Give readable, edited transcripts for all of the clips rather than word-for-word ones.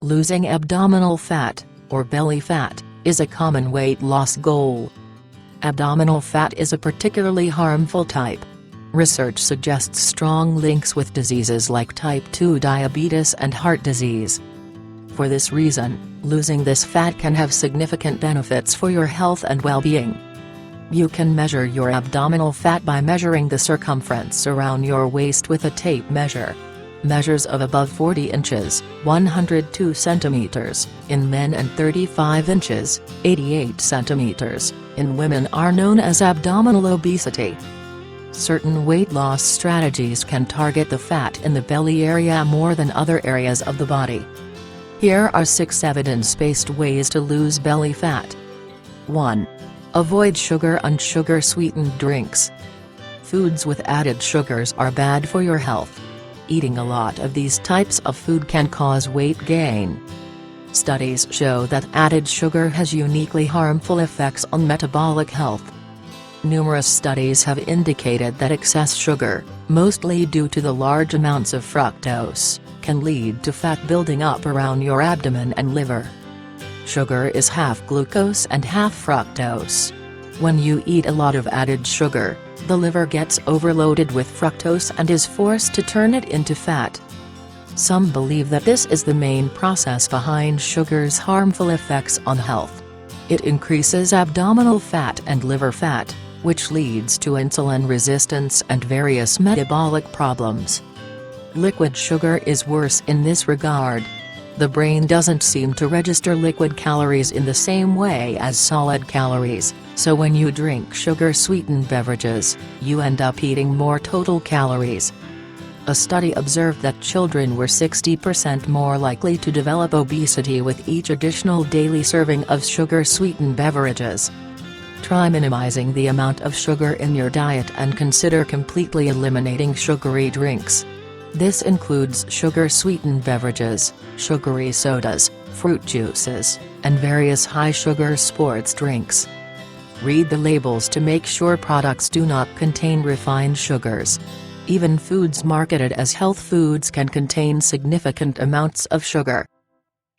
Losing abdominal fat, or belly fat, is a common weight loss goal. Abdominal fat is a particularly harmful type. Research suggests strong links with diseases like type 2 diabetes and heart disease. For this reason, losing this fat can have significant benefits for your health and well-being. You can measure your abdominal fat by measuring the circumference around your waist with a tape measure. Measures of above 40 inches, 102 centimeters, in men and 35 inches, 88 centimeters, in women are known as abdominal obesity. Certain weight loss strategies can target the fat in the belly area more than other areas of the body. Here are 6 evidence-based ways to lose belly fat. 1. Avoid sugar and sugar-sweetened drinks. Foods with added sugars are bad for your health. Eating a lot of these types of food can cause weight gain. Studies show that added sugar has uniquely harmful effects on metabolic health. Numerous studies have indicated that excess sugar, mostly due to the large amounts of fructose, can lead to fat building up around your abdomen and liver. Sugar is half glucose and half fructose. When you eat a lot of added sugar, the liver gets overloaded with fructose and is forced to turn it into fat. Some believe that this is the main process behind sugar's harmful effects on health. It increases abdominal fat and liver fat, which leads to insulin resistance and various metabolic problems. Liquid sugar is worse in this regard. The brain doesn't seem to register liquid calories in the same way as solid calories, so when you drink sugar-sweetened beverages, you end up eating more total calories. A study observed that children were 60% more likely to develop obesity with each additional daily serving of sugar-sweetened beverages. Try minimizing the amount of sugar in your diet and consider completely eliminating sugary drinks. This includes sugar-sweetened beverages, sugary sodas, fruit juices, and various high-sugar sports drinks. Read the labels to make sure products do not contain refined sugars. Even foods marketed as health foods can contain significant amounts of sugar.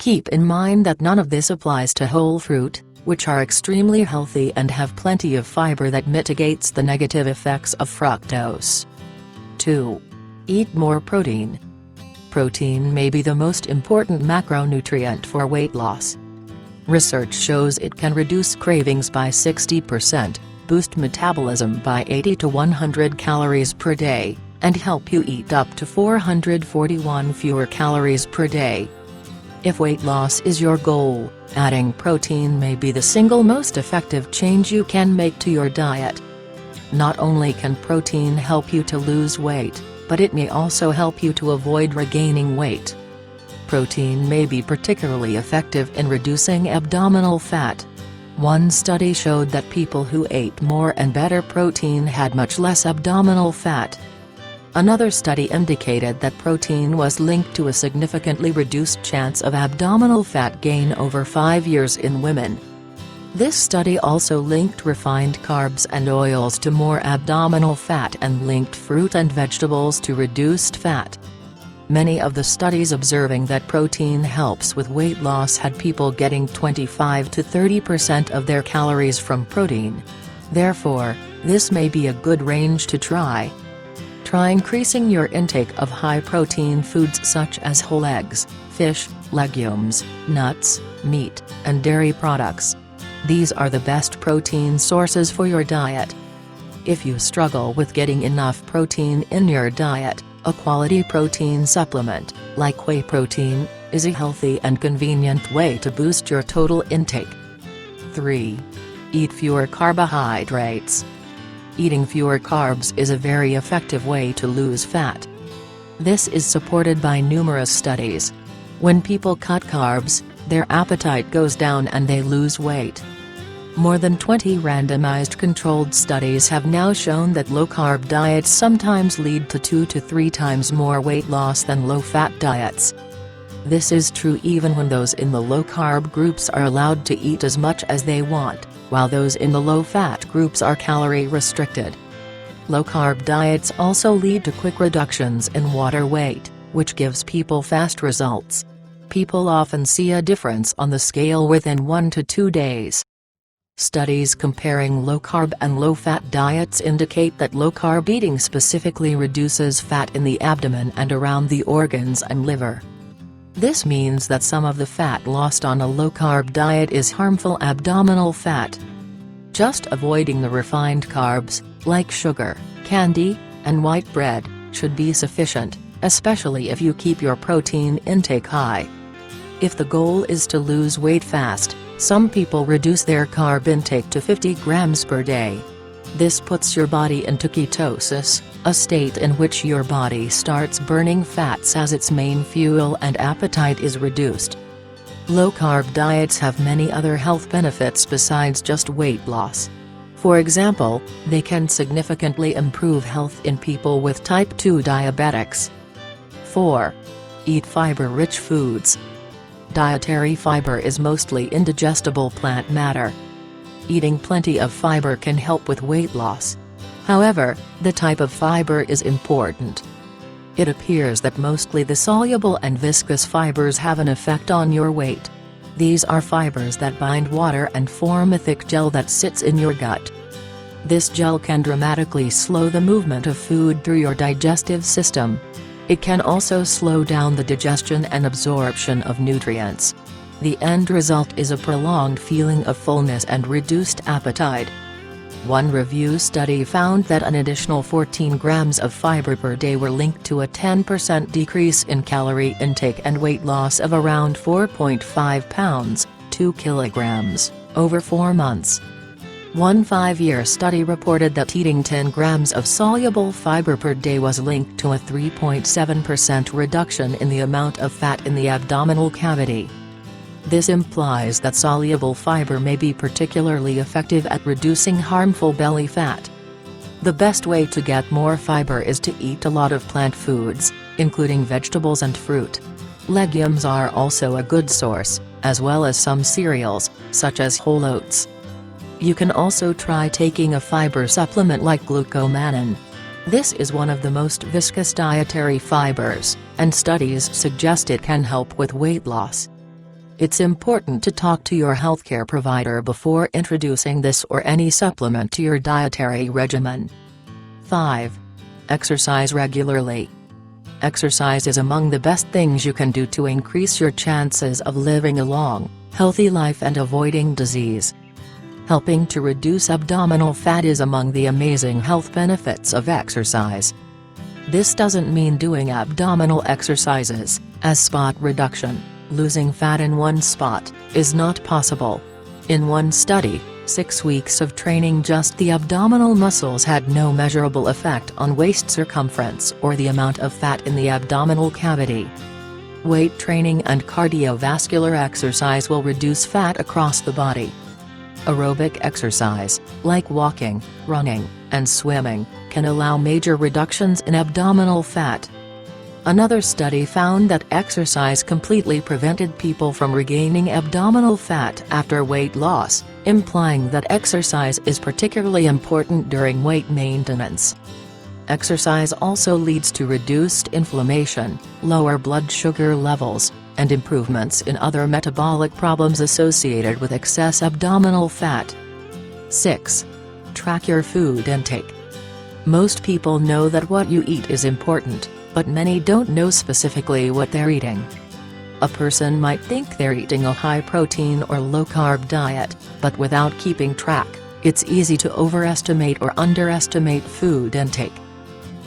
Keep in mind that none of this applies to whole fruit, which are extremely healthy and have plenty of fiber that mitigates the negative effects of fructose. 2. Eat more protein. Protein may be the most important macronutrient for weight loss. Research shows it can reduce cravings by 60%, boost metabolism by 80 to 100 calories per day, and help you eat up to 441 fewer calories per day. If weight loss is your goal, adding protein may be the single most effective change you can make to your diet. Not only can protein help you to lose weight, but it may also help you to avoid regaining weight. Protein may be particularly effective in reducing abdominal fat. One study showed that people who ate more and better protein had much less abdominal fat. Another study indicated that protein was linked to a significantly reduced chance of abdominal fat gain over 5 years in women. This study also linked refined carbs and oils to more abdominal fat and linked fruit and vegetables to reduced fat. Many of the studies observing that protein helps with weight loss had people getting 25 to 30% of their calories from protein. Therefore, this may be a good range to try. Try increasing your intake of high-protein foods such as whole eggs, fish, legumes, nuts, meat, and dairy products. These are the best protein sources for your diet. If you struggle with getting enough protein in your diet, a quality protein supplement, like whey protein, is a healthy and convenient way to boost your total intake. 3. Eat fewer carbohydrates. Eating fewer carbs is a very effective way to lose fat. This is supported by numerous studies. When people cut carbs, their appetite goes down and they lose weight. More than 20 randomized controlled studies have now shown that low-carb diets sometimes lead to 2 to 3 times more weight loss than low-fat diets. This is true even when those in the low-carb groups are allowed to eat as much as they want, while those in the low-fat groups are calorie-restricted. Low-carb diets also lead to quick reductions in water weight, which gives people fast results. People often see a difference on the scale within 1 to 2 days. Studies comparing low-carb and low-fat diets indicate that low-carb eating specifically reduces fat in the abdomen and around the organs and liver. This means that some of the fat lost on a low-carb diet is harmful abdominal fat. Just avoiding the refined carbs, like sugar, candy, and white bread, should be sufficient, especially if you keep your protein intake high. If the goal is to lose weight fast, some people reduce their carb intake to 50 grams per day. This puts your body into ketosis, a state in which your body starts burning fats as its main fuel and appetite is reduced. Low-carb diets have many other health benefits besides just weight loss. For example, they can significantly improve health in people with type 2 diabetics. 4. Eat fiber-rich foods. Dietary fiber is mostly indigestible plant matter. Eating plenty of fiber can help with weight loss. However, the type of fiber is important. It appears that mostly the soluble and viscous fibers have an effect on your weight. These are fibers that bind water and form a thick gel that sits in your gut. This gel can dramatically slow the movement of food through your digestive system. It can also slow down the digestion and absorption of nutrients. The end result is a prolonged feeling of fullness and reduced appetite. One review study found that an additional 14 grams of fiber per day were linked to a 10% decrease in calorie intake and weight loss of around 4.5 pounds, 2 kilograms, over 4 months. One 5-year study reported that eating 10 grams of soluble fiber per day was linked to a 3.7% reduction in the amount of fat in the abdominal cavity. This implies that soluble fiber may be particularly effective at reducing harmful belly fat. The best way to get more fiber is to eat a lot of plant foods, including vegetables and fruit. Legumes are also a good source, as well as some cereals, such as whole oats. You can also try taking a fiber supplement like glucomannan. This is one of the most viscous dietary fibers, and studies suggest it can help with weight loss. It's important to talk to your healthcare provider before introducing this or any supplement to your dietary regimen. 5. Exercise regularly. Exercise is among the best things you can do to increase your chances of living a long, healthy life and avoiding disease. Helping to reduce abdominal fat is among the amazing health benefits of exercise. This doesn't mean doing abdominal exercises, as spot reduction, losing fat in one spot, is not possible. In one study, 6 weeks of training just the abdominal muscles had no measurable effect on waist circumference or the amount of fat in the abdominal cavity. Weight training and cardiovascular exercise will reduce fat across the body. Aerobic exercise, like walking, running, and swimming, can allow major reductions in abdominal fat. Another study found that exercise completely prevented people from regaining abdominal fat after weight loss, implying that exercise is particularly important during weight maintenance. Exercise also leads to reduced inflammation, lower blood sugar levels, and improvements in other metabolic problems associated with excess abdominal fat. 6. Track your food intake. Most people know that what you eat is important, but many don't know specifically what they're eating. A person might think they're eating a high-protein or low-carb diet, but without keeping track, it's easy to overestimate or underestimate food intake.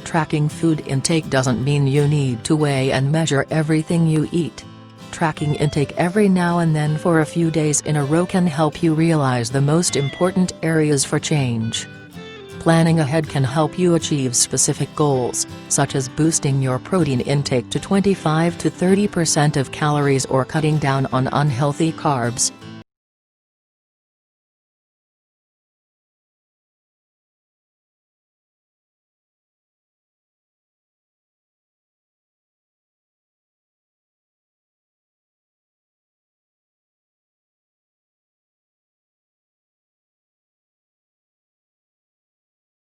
Tracking food intake doesn't mean you need to weigh and measure everything you eat. Tracking intake every now and then for a few days in a row can help you realize the most important areas for change. Planning ahead can help you achieve specific goals, such as boosting your protein intake to 25 to 30% of calories or cutting down on unhealthy carbs,